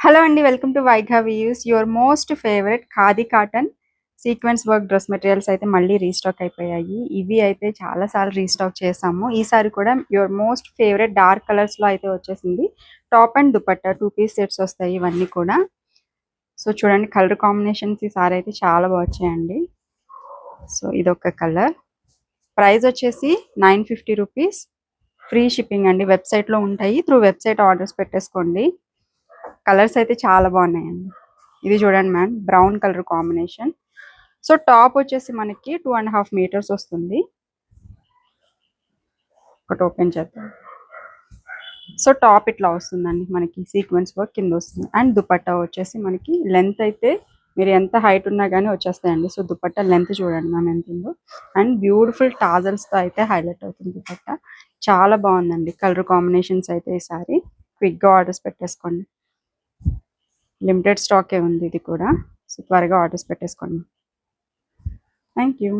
Hello అండి. Welcome to Vaigha views. Your most favourite khadi cotton sequence work dress materials అయితే మళ్ళీ restock అయిపోయాయి. ఇవి అయితే చాలా సార్లు రీస్టాక్ చేసాము. ఈసారి కూడా యువర్ మోస్ట్ ఫేవరెట్ డార్క్ కలర్స్‌లో అయితే వచ్చేసింది. Top and dupatta 2 piece sets వస్తాయి ఇవన్నీ కూడా. సో చూడండి కలర్ కాంబినేషన్స్ ఈసారి అయితే చాలా వచ్చాయండి. సో ఇదొక కలర్. ప్రైస్ వచ్చేసి 950 రూపీస్. ఫ్రీ షిప్పింగ్ అండి. వెబ్‌సైట్‌లో ఉంటాయి. త్రూ వెబ్‌సైట్ ఆర్డర్స్ పెట్టేసుకోండి. కలర్స్ అయితే చాలా బాగున్నాయండి. ఇది చూడండి ma'am, brown colour combination. So top వచ్చేసి మనకి 2.5 మీటర్స్ వస్తుంది. ఒకటి ఓపెన్ చేద్దాం. సో టాప్ ఇట్లా వస్తుందండి మనకి, సీక్వెన్స్ వర్క్ కింద వస్తుంది. అండ్ దుపట్టా వచ్చేసి మనకి లెంత్ అయితే మీరు ఎంత హైట్ ఉన్నా కానీ వచ్చేస్తాయండి. సో దుపట్టా లెంత్ చూడండి మ్యామ్ ఎంత ఉందో. అండ్ బ్యూటిఫుల్ టాజల్స్తో అయితే హైలైట్ అవుతుంది దుపట్టా. చాలా బాగుందండి కలర్ కాంబినేషన్స్ అయితే. ఈసారి క్విక్గా ఆర్డర్స్ పెట్టేసుకోండి. లిమిటెడ్ స్టాకే ఉంది ఇది కూడా. సో త్వరగా ఆర్డర్స్ పెట్టేసుకోండి. Thank you.